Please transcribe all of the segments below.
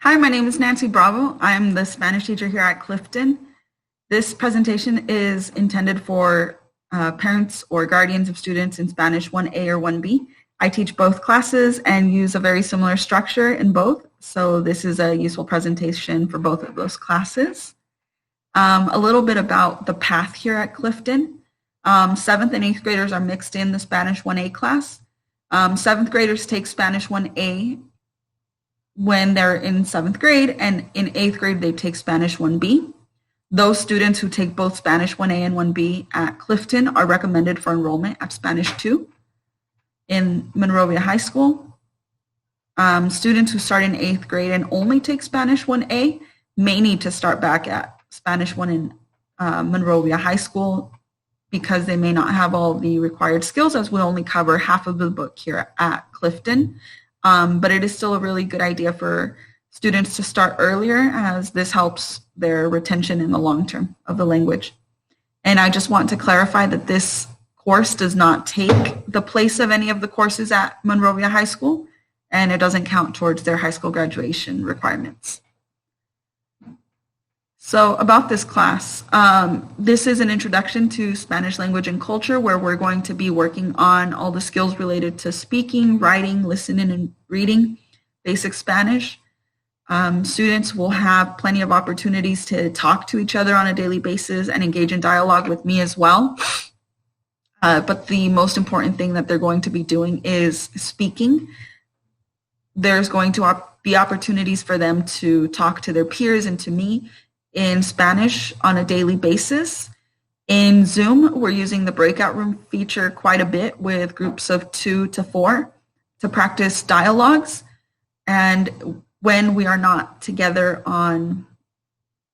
Hi, my name is Nancy Bravo. I'm the Spanish teacher here at Clifton. This presentation is intended for parents or guardians of students in Spanish 1A or 1B. I teach both classes and use a very similar structure in both, so this is a useful presentation for both of those classes. A little bit about the path here at Clifton. 7th and 8th graders are mixed in the Spanish 1A class. 7th graders take Spanish 1A when they're in 7th grade, and in 8th grade they take Spanish 1B. Those students who take both Spanish 1A and 1B at Clifton are recommended for enrollment at Spanish 2 in Monrovia High School. Students who start in 8th grade and only take Spanish 1A may need to start back at Spanish 1 in Monrovia High School because they may not have all the required skills, as we only cover half of the book here at Clifton. But it is still a really good idea for students to start earlier, as this helps their retention in the long term of the language. And I just want to clarify that this course does not take the place of any of the courses at Monrovia High School, and it doesn't count towards their high school graduation requirements. So about this class, this is an introduction to Spanish language and culture, where we're going to be working on all the skills related to speaking, writing, listening, and reading basic Spanish. Students will have plenty of opportunities to talk to each other on a daily basis and engage in dialogue with me as well. But the most important thing that they're going to be doing is speaking. There's going to be opportunities for them to talk to their peers and to me in Spanish on a daily basis. In Zoom, we're using the breakout room feature quite a bit with groups of 2 to 4 to practice dialogues. And when we are not together on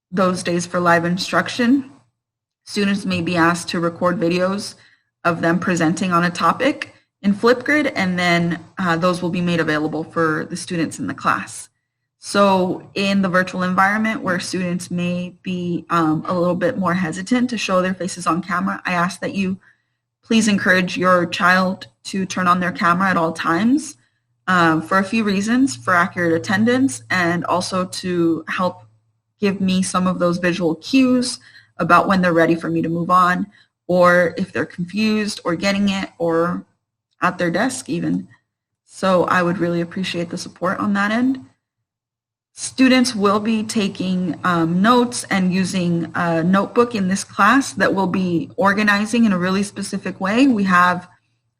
those days for live instruction, students may be asked to record videos of them presenting on a topic in Flipgrid, and then those will be made available for the students in the class. So in the virtual environment where students may be a little bit more hesitant to show their faces on camera, I ask that you please encourage your child to turn on their camera at all times for a few reasons: for accurate attendance, and also to help give me some of those visual cues about when they're ready for me to move on, or if they're confused or getting it, or at their desk even. So I would really appreciate the support on that end. Students will be taking notes and using a notebook in this class that we'll be organizing in a really specific way. We have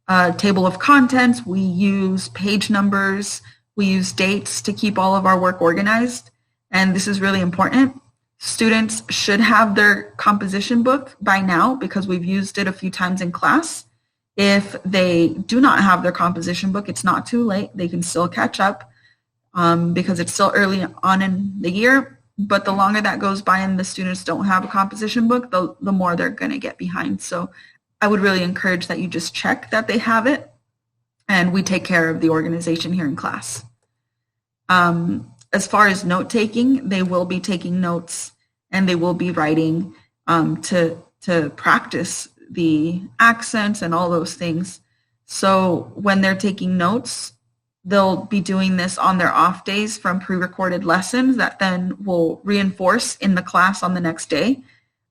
a table of contents, we use page numbers, we use dates to keep all of our work organized, and this is really important. Students should have their composition book by now because we've used it a few times in class. If they do not have their composition book, it's not too late. They can still catch up. Because it's still early on in the year, but the longer that goes by and the students don't have a composition book, the more they're going to get behind. So I would really encourage that you just check that they have it, and we take care of the organization here in class. As far as note taking, they will be taking notes and they will be writing to practice the accents and all those things. So when they're taking notes, they'll be doing this on their off days from pre-recorded lessons that then will reinforce in the class on the next day.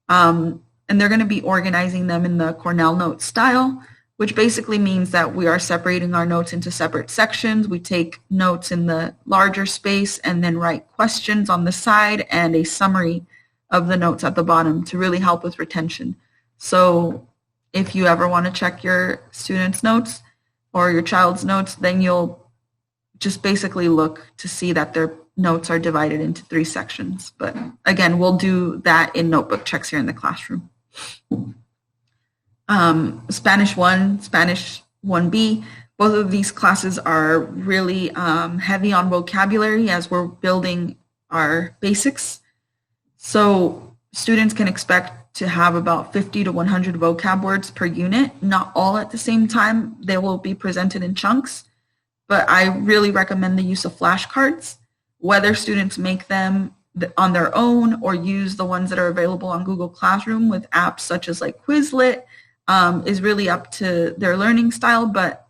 And they're going to be organizing them in the Cornell note style, which basically means that we are separating our notes into separate sections. We take notes in the larger space and then write questions on the side and a summary of the notes at the bottom to really help with retention. So if you ever want to check your students' notes or your child's notes, then you'll just basically look to see that their notes are divided into 3 sections. But again, we'll do that in notebook checks here in the classroom. Spanish 1, Spanish 1B, both of these classes are really heavy on vocabulary as we're building our basics. So students can expect to have about 50 to 100 vocab words per unit, not all at the same time. They will be presented in chunks. But I really recommend the use of flashcards. Whether students make them on their own or use the ones that are available on Google Classroom with apps such as like Quizlet is really up to their learning style, but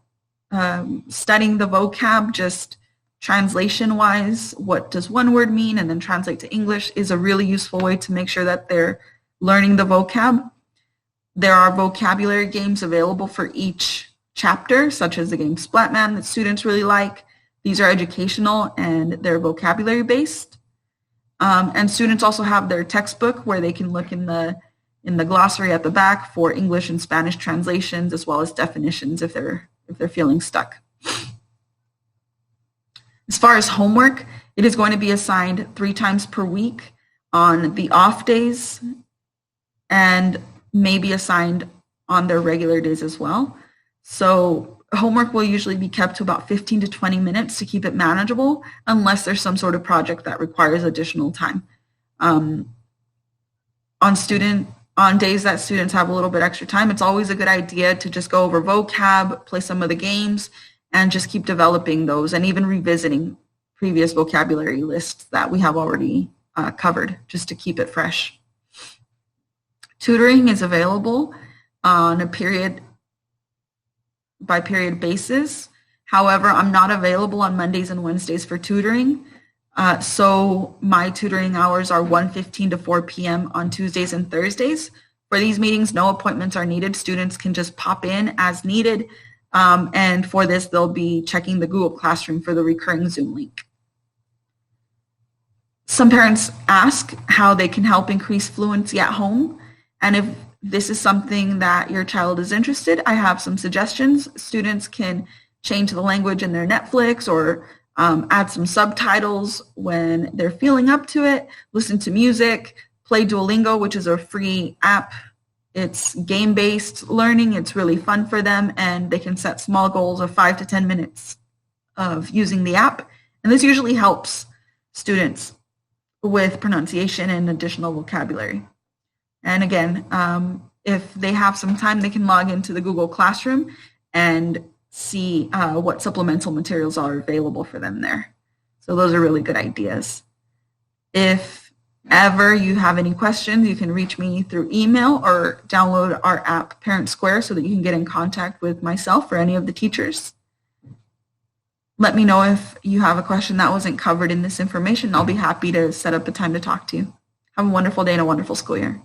studying the vocab just Translation-wise, what does one word mean and then translate to English is a really useful way to make sure that they're learning the vocab. There are vocabulary games available for each chapter, such as the game Splatman that students really like. These are educational and they're vocabulary based. And students also have their textbook where they can look in the glossary at the back for English and Spanish translations as well as definitions if they're feeling stuck. As far as homework, it is going to be assigned 3 times per week on the off days and may be assigned on their regular days as well. So homework will usually be kept to about 15 to 20 minutes to keep it manageable unless there's some sort of project that requires additional time. On days that students have a little bit extra time, it's always a good idea to just go over vocab, play some of the games, and just keep developing those and even revisiting previous vocabulary lists that we have already covered just to keep it fresh. Tutoring is available on a period by period basis. However, I'm not available on Mondays and Wednesdays for tutoring. So my tutoring hours are 1:15 to 4 p.m. on Tuesdays and Thursdays. For these meetings, no appointments are needed. Students can just pop in as needed. And for this, they'll be checking the Google Classroom for the recurring Zoom link. Some parents ask how they can help increase fluency at home. And if this is something that your child is interested, I have some suggestions. Students can change the language in their Netflix or add some subtitles when they're feeling up to it, listen to music, play Duolingo, which is a free app. It's game-based learning. It's really fun for them, and they can set small goals of 5 to 10 minutes of using the app. And this usually helps students with pronunciation and additional vocabulary. And again, if they have some time, they can log into the Google Classroom and see what supplemental materials are available for them there. So those are really good ideas. If ever you have any questions, you can reach me through email or download our app Parent Square so that you can get in contact with myself or any of the teachers. Let me know if you have a question that wasn't covered in this information. I'll be happy to set up a time to talk to you. Have a wonderful day and a wonderful school year.